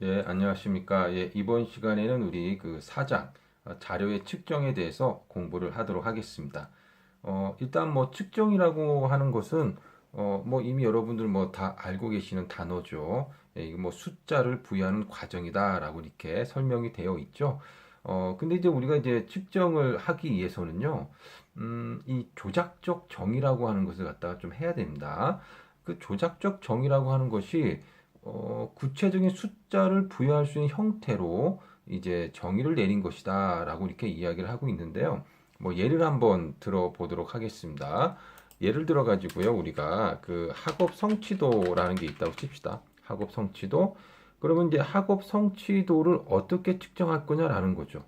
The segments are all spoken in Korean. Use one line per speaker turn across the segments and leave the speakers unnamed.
예, 안녕하십니까. 예, 이번 시간에는 우리 그 사장, 자료의 측정에 대해서 공부를 하도록 하겠습니다. 일단 뭐 측정이라고 하는 것은, 뭐 이미 여러분들 뭐 다 알고 계시는 단어죠. 예, 이거 뭐 숫자를 부여하는 과정이다라고 이렇게 설명이 되어 있죠. 근데 이제 우리가 이제 측정을 하기 위해서는요, 이 조작적 정의라고 하는 것을 갖다가 좀 해야 됩니다. 그 조작적 정의라고 하는 것이 구체적인 숫자를 부여할 수 있는 형태로 이제 정의를 내린 것이다라고 이렇게 이야기를 하고 있는데요. 뭐 예를 한번 들어보도록 하겠습니다. 예를 들어 가지고요, 우리가 그 학업 성취도라는 게 있다고 칩시다. 학업 성취도. 그러면 이제 학업 성취도를 어떻게 측정할 거냐라는 거죠.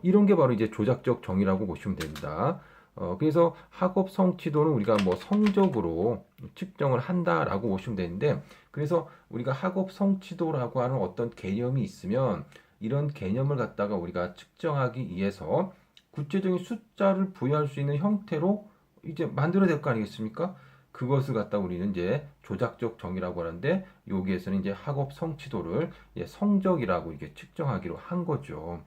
이런 게 바로 이제 조작적 정의라고 보시면 됩니다. 그래서 학업 성취도는 우리가 뭐 성적으로 측정을 한다라고 보시면 되는데, 그래서 우리가 학업 성취도라고 하는 어떤 개념이 있으면 이런 개념을 갖다가 우리가 측정하기 위해서 구체적인 숫자를 부여할 수 있는 형태로 이제 만들어야 될 거 아니겠습니까? 그것을 갖다 우리는 이제 조작적 정의라고 하는데, 여기에서는 이제 학업 성취도를 성적이라고 이게 측정하기로 한 거죠.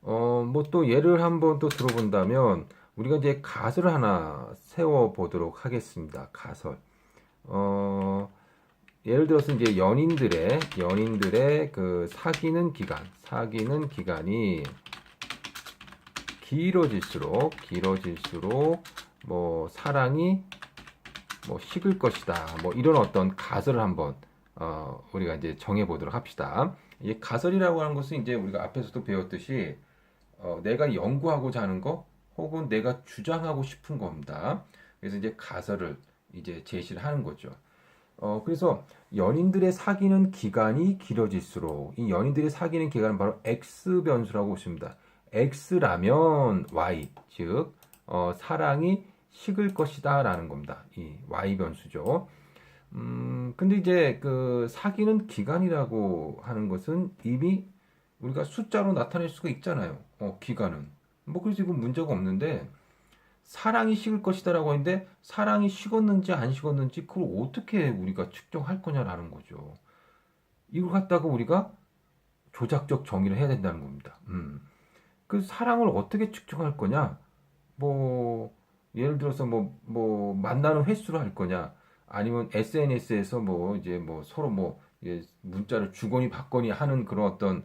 뭐 또 예를 한번 또 들어본다면 우리가 이제 가설을 하나 세워 보도록 하겠습니다. 가설. 어, 예를 들어서 이제 연인들의 그 사귀는 기간이 길어질수록 뭐 사랑이 뭐 식을 것이다. 뭐 이런 어떤 가설을 한번 우리가 이제 정해 보도록 합시다. 이 가설이라고 하는 것은 이제 우리가 앞에서도 배웠듯이 내가 연구하고자 하는 거 혹은 내가 주장하고 싶은 겁니다. 그래서 이제 가설을 이제 제시를 하는 거죠. 그래서 연인들의 사귀는 기간이 길어질수록 이 연인들의 사귀는 기간은 바로 X 변수라고 보십니다. X라면 Y, 즉 사랑이 식을 것이다라는 겁니다. 이 Y 변수죠. 근데 이제 그 사귀는 기간이라고 하는 것은 이미 우리가 숫자로 나타낼 수가 있잖아요. 기간은. 뭐 그래서 이건 문제가 없는데 사랑이 식을 것이다라고 하는데 사랑이 식었는지 안 식었는지 그걸 어떻게 우리가 측정할 거냐라는 거죠. 이걸 갖다가 우리가 조작적 정의를 해야 된다는 겁니다. 그 사랑을 어떻게 측정할 거냐? 뭐 예를 들어서 뭐 만나는 횟수로 할 거냐? 아니면 SNS에서 뭐 이제 뭐 서로 뭐 문자를 주거니 받거니 하는 그런 어떤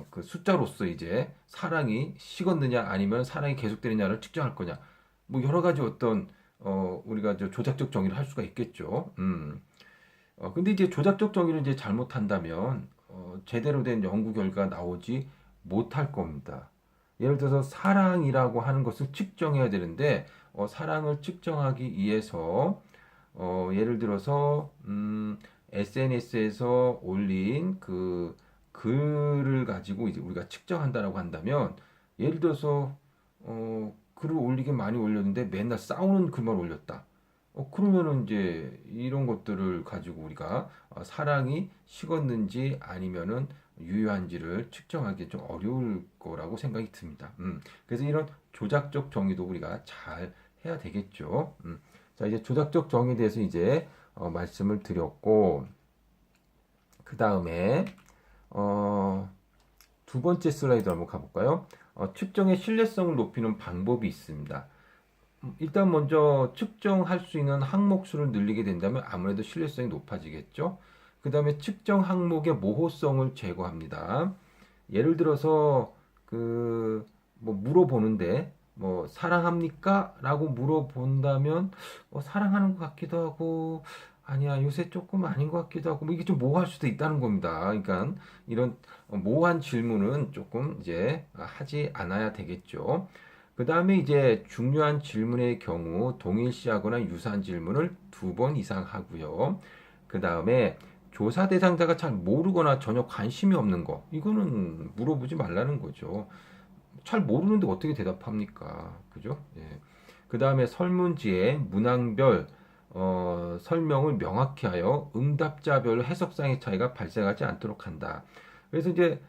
그 숫자로서 이제 사랑이 식었느냐 아니면 사랑이 계속되느냐를 측정할 거냐? 뭐 여러 가지 어떤 우리가 저 조작적 정의를 할 수가 있겠죠. 근데 이제 조작적 정의를 이제 잘못한다면 제대로 된 연구 결과가 나오지 못할 겁니다. 예를 들어서 사랑이라고 하는 것을 측정해야 되는데 사랑을 측정하기 위해서 예를 들어서 SNS에서 올린 그 글을 가지고 이제 우리가 측정한다라고 한다면 예를 들어서 글을 올리긴 많이 올렸는데 맨날 싸우는 글만 올렸다. 그러면은 이제 이런 것들을 가지고 우리가 사랑이 식었는지 아니면은 유효한지를 측정하기 좀 어려울 거라고 생각이 듭니다. 그래서 이런 조작적 정의도 우리가 잘 해야 되겠죠. 자, 이제 조작적 정의에 대해서 이제 말씀을 드렸고, 그 다음에 두 번째 슬라이드 한번 가볼까요? 측정의 신뢰성을 높이는 방법이 있습니다. 일단 먼저 측정할 수 있는 항목 수를 늘리게 된다면 아무래도 신뢰성이 높아지겠죠. 그 다음에 측정 항목의 모호성을 제거합니다. 예를 들어서 그 뭐 물어보는데 뭐 사랑합니까? 라고 물어본다면 사랑하는 것 같기도 하고 아니야 요새 조금 아닌 것 같기도 하고 뭐 이게 좀 모호할 수도 있다는 겁니다. 그러니까 이런 모호한 질문은 조금 이제 하지 않아야 되겠죠. 그 다음에 이제 중요한 질문의 경우 동일시하거나 유사한 질문을 두 번 이상 하고요. 그 다음에 조사 대상자가 잘 모르거나 전혀 관심이 없는 거, 이거는 물어보지 말라는 거죠. 잘 모르는데 어떻게 대답합니까? 그죠? 예. 그 다음에 설문지에 문항별 설명을 명확히 하여 응답자별 해석상의 차이가 발생하지 않도록 한다. 그래서 이제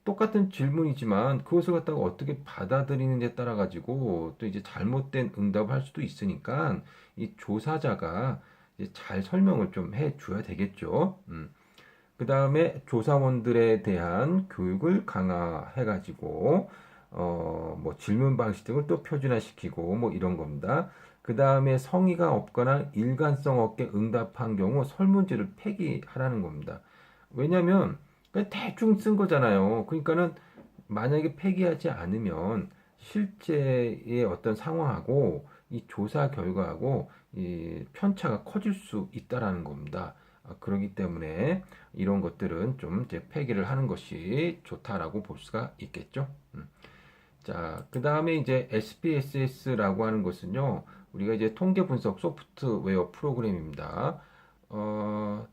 똑같은 질문이지만 그것을 갖다가 어떻게 받아들이는지에 따라 가지고 또 이제 잘못된 응답을 할 수도 있으니까 이 조사자가 이제 잘 설명을 좀 해줘야 되겠죠. 그 다음에 조사원들에 대한 교육을 강화해가지고, 뭐 질문 방식 등을 또 표준화시키고, 뭐 이런 겁니다. 그 다음에 성의가 없거나 일관성 없게 응답한 경우 설문지를 폐기하라는 겁니다. 왜냐면, 그냥 대충 쓴 거잖아요. 그러니까는 만약에 폐기하지 않으면 실제의 어떤 상황하고 이 조사 결과하고 이 편차가 커질 수 있다라는 겁니다. 그렇기 때문에 이런 것들은 좀 이제 폐기를 하는 것이 좋다라고 볼 수가 있겠죠. 자, 그 다음에 이제 SPSS라고 하는 것은요, 우리가 이제 통계 분석 소프트웨어 프로그램입니다. 어,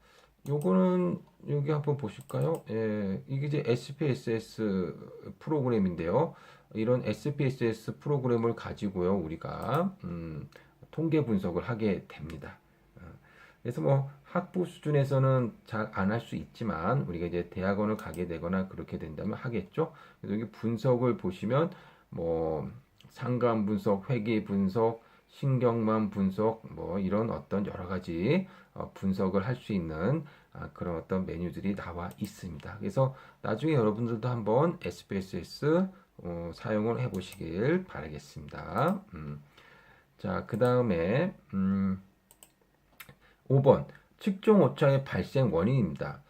요거는 여기 한번 보실까요? 예, 이게 이제 SPSS 프로그램인데요. 이런 SPSS 프로그램을 가지고요, 우리가 통계 분석을 하게 됩니다. 그래서 뭐 학부 수준에서는 잘 안 할 수 있지만 우리가 이제 대학원을 가게 되거나 그렇게 된다면 하겠죠. 그래서 여기 분석을 보시면 뭐 상관 분석, 회계 분석, 신경망 분석 뭐 이런 어떤 여러 가지 분석을 할 수 있는 그런 어떤 메뉴들이 나와 있습니다. 그래서 나중에 여러분들도 한번 SPSS 사용을 해보시길 바라겠습니다. 자, 그 다음에 5번 측정 오차의 발생 원인입니다.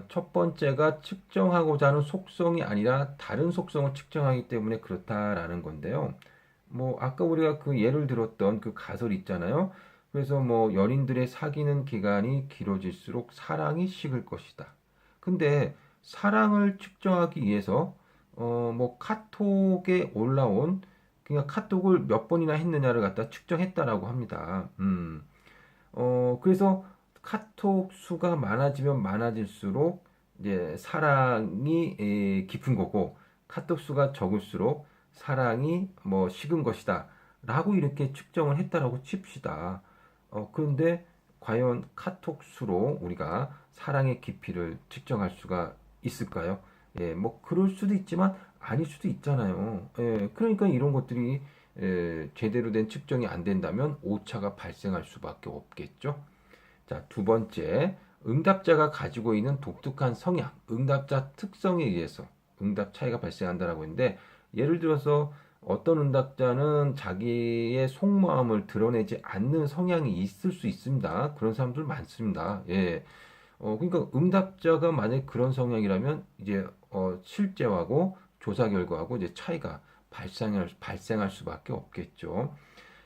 첫 번째가 측정하고자 하는 속성이 아니라 다른 속성을 측정하기 때문에 그렇다라는 건데요. 뭐 아까 우리가 그 예를 들었던 그 가설 있잖아요. 그래서 뭐 연인들의 사귀는 기간이 길어질수록 사랑이 식을 것이다. 근데 사랑을 측정하기 위해서 뭐 카톡에 올라온 그냥 카톡을 몇 번이나 했느냐를 갖다 측정했다라고 합니다. 그래서 카톡 수가 많아지면 많아질수록 이제 사랑이 깊은 거고 카톡 수가 적을수록 사랑이 뭐 식은 것이다 라고 이렇게 측정을 했다라고 칩시다. 그런데 과연 카톡 수로 우리가 사랑의 깊이를 측정할 수가 있을까요? 예, 뭐 그럴 수도 있지만 아닐 수도 있잖아요. 예, 그러니까 이런 것들이 제대로 된 측정이 안 된다면 오차가 발생할 수밖에 없겠죠. 자, 두 번째, 응답자가 가지고 있는 독특한 성향, 응답자 특성에 의해서 응답 차이가 발생한다라고 했는데, 예를 들어서 어떤 응답자는 자기의 속마음을 드러내지 않는 성향이 있을 수 있습니다. 그런 사람들 많습니다. 예. 그러니까 응답자가 만약 그런 성향이라면 이제 실제하고 조사 결과하고 이제 차이가 발생할 수밖에 없겠죠.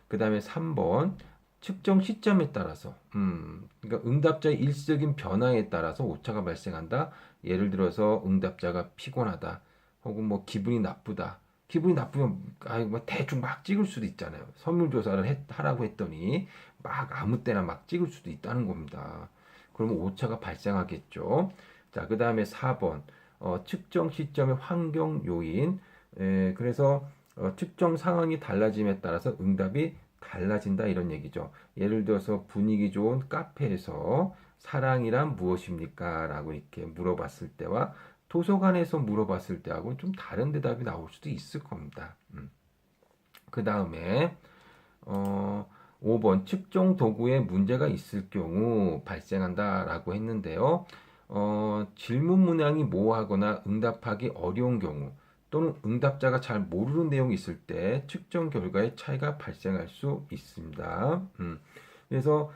그 다음에 3번 측정 시점에 따라서 그러니까 응답자의 일시적인 변화에 따라서 오차가 발생한다. 예를 들어서 응답자가 피곤하다 혹은 뭐 기분이 나쁘다. 기분이 나쁘면 뭐 대충 막 찍을 수도 있잖아요. 설문조사를 하라고 했더니 막 아무 때나 막 찍을 수도 있다는 겁니다. 그러면 오차가 발생하겠죠. 자, 그 다음에 4번 측정 시점의 환경 요인. 그래서 측정 상황이 달라짐에 따라서 응답이 달라진다 이런 얘기죠. 예를 들어서 분위기 좋은 카페에서 사랑이란 무엇입니까? 라고 이렇게 물어봤을 때와 도서관에서 물어봤을 때하고 좀 다른 대답이 나올 수도 있을 겁니다. 그 다음에 5번 측정 도구에 문제가 있을 경우 발생한다라고 했는데요. 질문 문항이 모호하거나 응답하기 어려운 경우 또는 응답자가 잘 모르는 내용이 있을 때 측정 결과에 차이가 발생할 수 있습니다. 그래서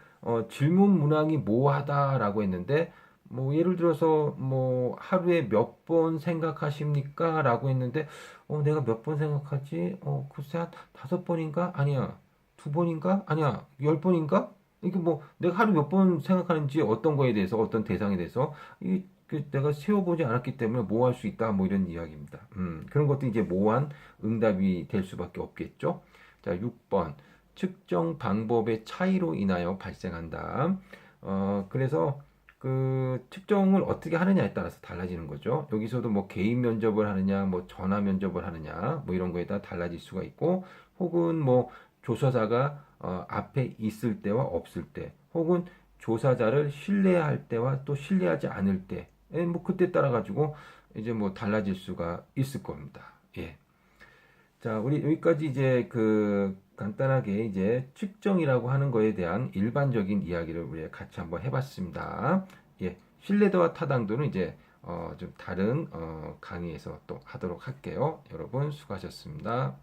질문 문항이 모호하다라고 했는데 뭐 예를 들어서 뭐 하루에 몇 번 생각하십니까? 라고 했는데 내가 몇 번 생각하지? 글쎄 한 5번인가? 아니야. 2번인가? 아니야. 10번인가? 이게 뭐 내가 하루 몇 번 생각하는지 어떤 거에 대해서 어떤 대상에 대해서 내가 세워보지 않았기 때문에 모호할 수 있다 뭐 이런 이야기입니다. 그런 것도 이제 모호한 응답이 될 수밖에 없겠죠. 자, 6번 측정 방법의 차이로 인하여 발생한다. 그래서 그 측정을 어떻게 하느냐에 따라서 달라지는 거죠. 여기서도 뭐 개인 면접을 하느냐, 뭐 전화 면접을 하느냐, 뭐 이런 거에 따라 달라질 수가 있고, 혹은 뭐 조사자가 앞에 있을 때와 없을 때, 혹은 조사자를 신뢰할 때와 또 신뢰하지 않을 때, 뭐 그때 따라 가지고 이제 뭐 달라질 수가 있을 겁니다. 예. 자, 우리 여기까지 이제 그 간단하게 이제 측정이라고 하는 거에 대한 일반적인 이야기를 우리 같이 한번 해봤습니다. 예, 신뢰도와 타당도는 이제 좀 다른 강의에서 또 하도록 할게요. 여러분 수고하셨습니다.